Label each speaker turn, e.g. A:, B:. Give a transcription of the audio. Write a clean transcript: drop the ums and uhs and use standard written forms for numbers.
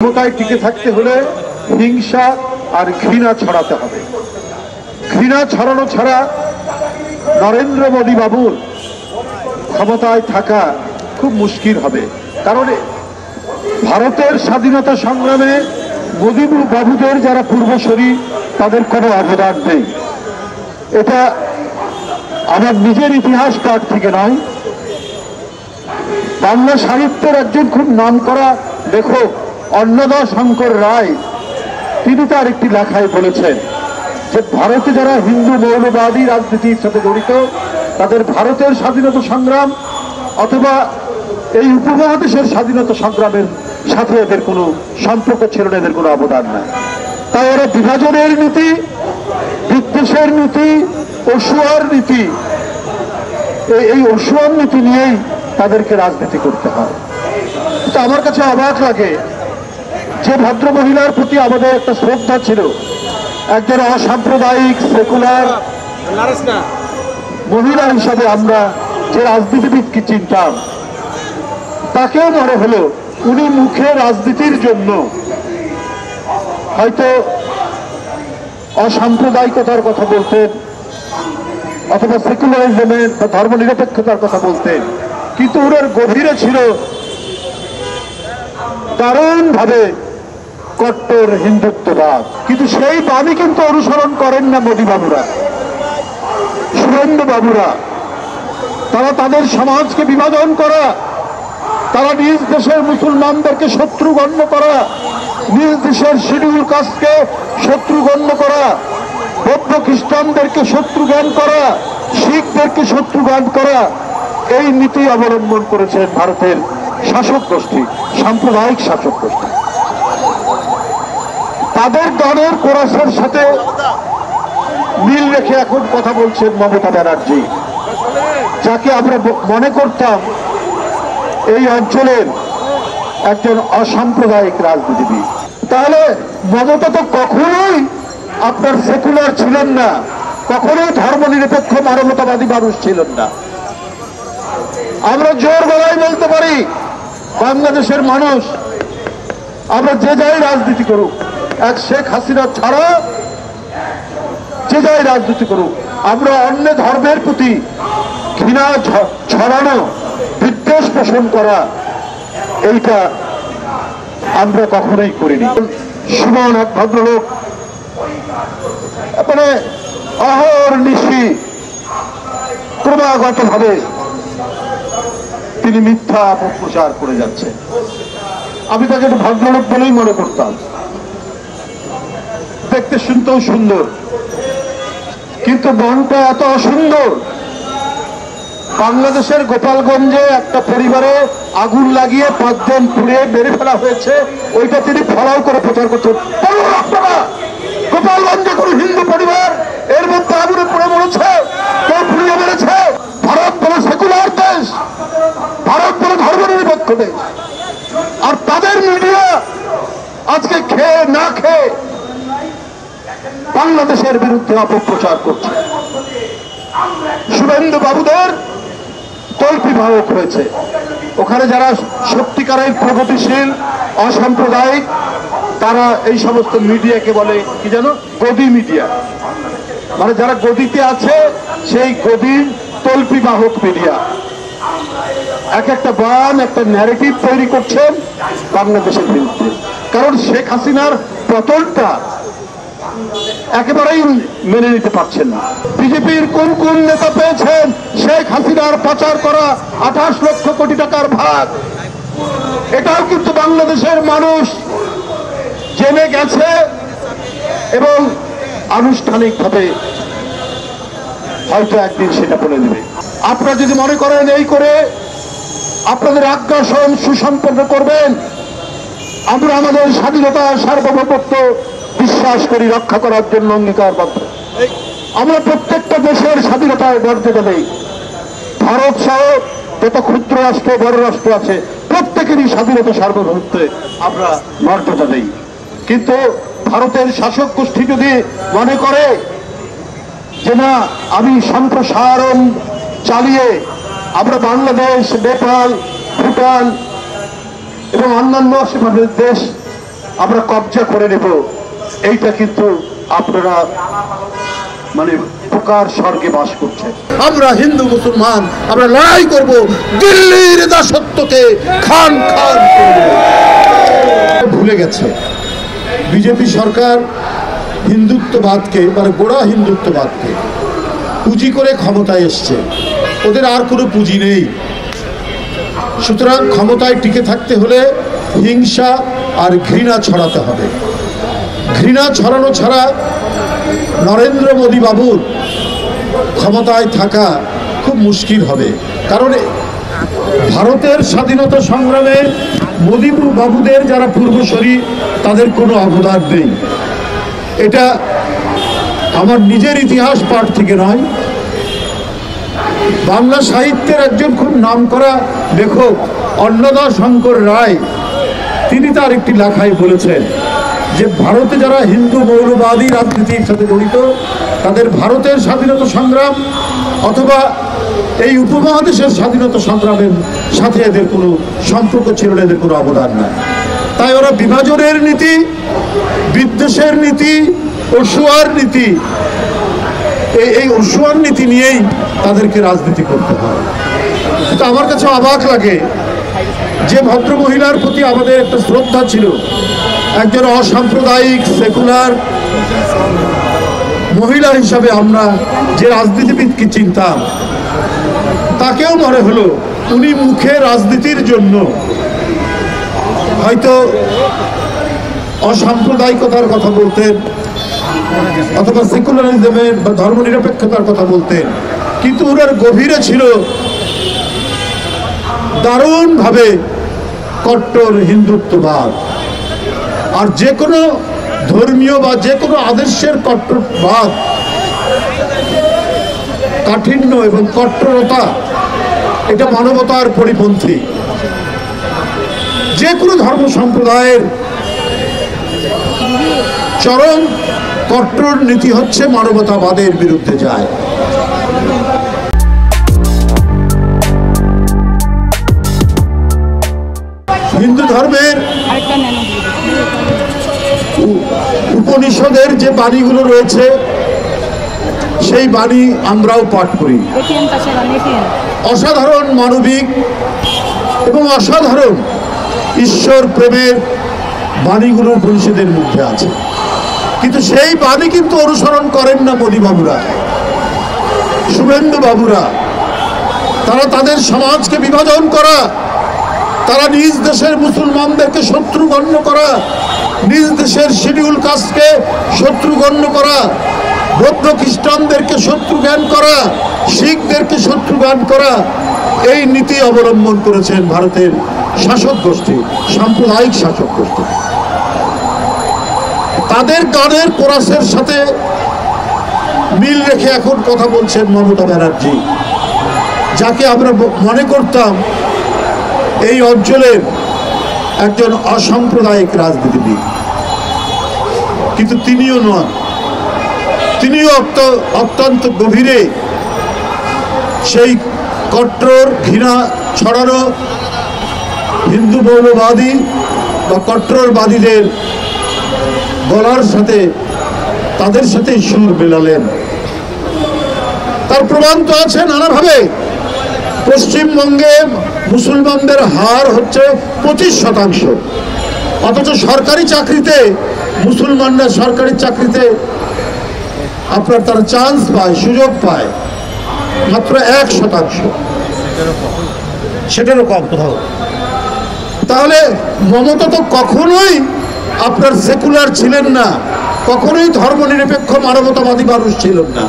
A: ক্ষমতায় টিকে থাকতে হলে হিংসা আর ঘৃণা ছড়াতে হবে। ঘৃণা ছড়ানো ছাড়া নরেন্দ্র মোদী বাবুর ক্ষমতায় থাকা খুব মুশকিল হবে। কারণ ভারতের স্বাধীনতা সংগ্রামে মোদী বাবুদের যারা পূর্বসূরি তাদের কোনো অবদান নেই। এটা আমার নিজের ইতিহাস কার্ড থেকে নয়, বাংলা সাহিত্যের একজন খুব নামকরা লেখক অন্নদা শঙ্কর রায় তিনি তার একটি লেখায় বলেছেন যে ভারতে যারা হিন্দু মৌলবাদী রাজনীতির সাথে জড়িত তাদের ভারতের স্বাধীনতা সংগ্রাম অথবা এই উপমহাদেশের স্বাধীনতা সংগ্রামের সাথে এদের কোনো সম্পর্ক ছিল না, এদের কোনো অবদান নাই। তাই এরা বিভাজনের নীতি, বিদ্বেষের নীতি, অসুয়ার নীতি, এই অসুয়ার নীতি নিয়েই তাদেরকে রাজনীতি করতে হয়। তো আমার কাছে অবাক লাগে যে ভদ্র মহিলার প্রতি আমাদের একটা শ্রদ্ধা ছিল, একজন অসাম্প্রদায়িক সেকুলার মহিলা হিসাবে আমরা যে রাজনীতিবিদকে চিনতাম তাকেও মনে হলো উনি মুখে রাজনীতির জন্য হয়তো অসাম্প্রদায়িকতার কথা বলতেন অথবা সেকুলারিজমের বা ধর্মনিরপেক্ষতার কথা বলতেন, কিন্তু ওনার গভীরে ছিল দারুণভাবে কট্টর হিন্দুত্ববাদ। কিন্তু সেই বাণী কিন্তু অনুসরণ করেন না মোদী বাবুরা, শুভেন্দু বাবুরা। তারা তাদের সমাজকে বিভাজন করা, তারা নিজ দেশের মুসলমানদেরকে শত্রু গণ্য করা, নিজ দেশের শিডিউল কাস্টকে শত্রু গণ্য করা, বৌদ্ধ খ্রিস্টানদেরকে শত্রু জ্ঞান করা, শিখদেরকে শত্রু জ্ঞান করা, এই নীতি অবলম্বন করেছেন ভারতের শাসক গোষ্ঠী, সাম্প্রদায়িক শাসক গোষ্ঠী। তাদের দলের কোরাসের সাথে মিল রেখে এখন কথা বলছেন মমতা ব্যানার্জি, যাকে আমরা মনে করতাম এই অঞ্চলের একজন অসাম্প্রদায়িক রাজনীতিবিদ। তাহলে মমতা তো কখনোই আপনার সেকুলার ছিলেন না, কখনোই ধর্মনিরপেক্ষ মানবতাবাদী মানুষ ছিলেন না। আমরা জোর গলায় বলতে পারি বাংলাদেশের মানুষ, আমরা যে যাই রাজনীতি করুক, এক শেখ হাসিনা ছাড়া যে যাই রাজনীতি করুক, আমরা অন্য ধর্মের প্রতি ঘৃণা ছড়ানো, বিদ্বেষ পোষণ করা, এইটা আমরা কখনোই করিনি। সুমন এক ভদ্রলোক মানে অহর্নিশি ক্রমাগত ভাবে তিনি মিথ্যা অপপ্রচার করে যাচ্ছেন। আমি তাকে একটা ভদ্রলোক বলেই মনে করতাম, দেখতে শুনতেও সুন্দর, কিন্তু মনটা এত অসুন্দর। বাংলাদেশের গোপালগঞ্জে একটা পরিবারে আগুন লাগিয়ে 5 জন পুড়িয়ে মেরে ফেলা হয়েছে, ওইটা তিনি ফলাও করে প্রচার করছেন। গোপালগঞ্জে কোন হিন্দু পরিবার এর মধ্যে আগুনে পুড়ে মরেছে, কেউ পুড়িয়ে মেরেছে? ভারত বড় সেকুলার দেশ, ভারত বড় ধর্মনিরপেক্ষ দেশ, আর তাদের মিডিয়া আজকে খেয়ে না খেয়ে বাংলাদেশের বিরুদ্ধে অপপ্রচার করছে। শুভেন্দু বাবুদের তল্পিবাহক হয়েছে। ওখানে যারা সত্যিকারের প্রগতিশীল অসাম্প্রদায়িক তারা এই সমস্ত মিডিয়াকে বলে কি জানো, গদি মিডিয়া, মানে যারা গদিতে আছে সেই গদির তল্পিবাহক মিডিয়া। এক একটা বয়ান, একটা ন্যারেটিভ তৈরি করছেন বাংলাদেশের বিরুদ্ধে। কারণ শেখ হাসিনার পতনটা একেবারেই মেনে নিতে পারছেন না। বিজেপির কোন কোন নেতা পেয়েছেন শেখ হাসিনার পাচার করা 28 লক্ষ কোটি টাকার ভাগ? এটাও কিন্তু বাংলাদেশের মানুষ জেনে গেছে এবং আনুষ্ঠানিকভাবে হয়তো একদিন সেটা বলে দেবে। আপনারা যদি মনে করেন এই করে আপনাদের আগ্রাসন সুসম্পন্ন করবেন, আমরা আমাদের স্বাধীনতা সার্বভৌমত্ব বিশ্বাস করি, রক্ষা করার জন্য অঙ্গীকারবদ্ধ। আমরা প্রত্যেকটা দেশের স্বাধীনতায় মর্যাদা দেই। ভারত সহ যত ক্ষুদ্র রাষ্ট্র বড় রাষ্ট্র আছে প্রত্যেকেরই স্বাধীনতা সার্বভৌমত্বে আমরা মর্যাদা দেই। কিন্তু ভারতের শাসক গোষ্ঠী যদি মনে করে যে না, আমি সম্প্রসারণ চালিয়ে আমরা বাংলাদেশ, নেপাল, ভুটান এবং অন্যান্য আশেপাশের দেশ আমরা কবজা করে নেব, এইটা কিন্তু আপনারা মানে প্রকার স্বর্গে বাস করছেন।
B: আমরা হিন্দু মুসলমান আমরা লড়াই করব, দিল্লির দাসত্বকে খান খান ভুলে গেছে। বিজেপি সরকার হিন্দুত্ববাদকে মানে গোড়া হিন্দুত্ববাদকে পুঁজি করে ক্ষমতায় এসছে, ওদের আর কোনো পুঁজি নেই। সুতরাং ক্ষমতায় টিকে থাকতে হলে হিংসা আর ঘৃণা ছড়াতে হবে। ঘৃণা ছড়ানো ছাড়া নরেন্দ্র মোদী বাবুর ক্ষমতায় থাকা খুব মুশকিল হবে। কারণ ভারতের স্বাধীনতা সংগ্রামে মোদী বাবুদের যারা পূর্বসূরি তাদের কোনো অবদান নেই। এটা আমার নিজের ইতিহাস পাঠ থেকে নয়, বাংলা সাহিত্যের একজন খুব নামকরা লেখক অন্নদা শঙ্কর রায় তিনি তার একটি লেখায় বলেছেন যে ভারতে যারা হিন্দু মৌলবাদী রাজনীতির সাথে জড়িত তাদের ভারতের স্বাধীনতা সংগ্রাম অথবা এই উপমহাদেশের স্বাধীনতা সংগ্রামের সাথে এদের কোনো সম্পর্ক ছিল না, এদের কোনো অবদান নাই। তাই ওরা বিভাজনের নীতি, বিদ্বেষের নীতি, অসুয়ার নীতি, এই অসুয়ার নীতি নিয়েই তাদেরকে রাজনীতি করতে হয়। কিন্তু আমার কাছে অবাক লাগে যে ভদ্র মহিলার প্রতি আমাদের একটা শ্রদ্ধা ছিল, একজন অসাম্প্রদায়িক সেকুলার মহিলা হিসাবে আমরা যে রাজনীতিবিদকে চিনতাম তাকেও মনে হলো উনি মুখে রাজনীতির জন্য হয়তো অসাম্প্রদায়িকতার কথা বলতেন অথবা সেকুলারিজমের বা ধর্মনিরপেক্ষতার কথা বলতেন, কিন্তু ওনার গভীরে ছিল দারুণভাবে কট্টর হিন্দুত্ববাদ। আর যে কোনো ধর্মীয় বা যে কোনো আদর্শের কট্টরবাদ, কাঠিন্য এবং কট্টরতা এটা মানবতার পরিপন্থী। যে কোনো ধর্ম সম্প্রদায়ের চরম কট্টর নীতি হচ্ছে মানবতাবাদের বিরুদ্ধে যায়। হিন্দু ধর্মের উপনিষদের যে বাণীগুলো রয়েছে সেই বাণী আমরাও পাঠ করি। অসাধারণ মানবিক এবং অসাধারণ ঈশ্বর প্রেমের বাণীগুলো উপনিষদের মধ্যে আছে, কিন্তু সেই বাণী কিন্তু অনুসরণ করেন না মোদী বাবুরা, শুভেন্দু বাবুরা। তারা তাদের সমাজকে বিভাজন করা, তারা নিজ দেশের মুসলমানদেরকে শত্রু গণ্য করা, নিজ দেশের শিডিউল কাস্টকে শত্রু গণ্য করা, বৌদ্ধ খ্রিস্টানদেরকে শত্রু জ্ঞান করা, শিখদেরকে শত্রু জ্ঞান করা, এই নীতি অবলম্বন করেছেন ভারতের শাসক গোষ্ঠী, সাম্প্রদায়িক শাসক গোষ্ঠী। তাদের গানের কোরাসের সাথে মিল রেখে এখন কথা বলছেন মমতা ব্যানার্জি, যাকে আমরা মনে করতাম এই অঞ্চলের একজন অসাম্প্রদায়িক রাজনীতিবিদ, কিন্তু তিনিও নন। তিনিও অত্যন্ত গভীরে সেই কট্টর ঘৃণা ছড়ানো হিন্দু মৌলবাদী বা কট্টরবাদীদের গলার সাথে তাদের সাথে সুর মেলালেন। তার প্রমাণ তো আছে নানাভাবে। পশ্চিমবঙ্গে মুসলমানদের হার হচ্ছে 25%, অথচ সরকারি চাকরিতে মুসলমানরা সরকারি চাকরিতে আপনার তারা চান্স পায়, সুযোগ পায় মাত্র 1%, সেটারও কম কোথাও। তাহলে মমতা তো কখনোই আপনার সেকুলার ছিলেন না, কখনোই ধর্মনিরপেক্ষ মানবতাবাদী মানুষ ছিলেন না।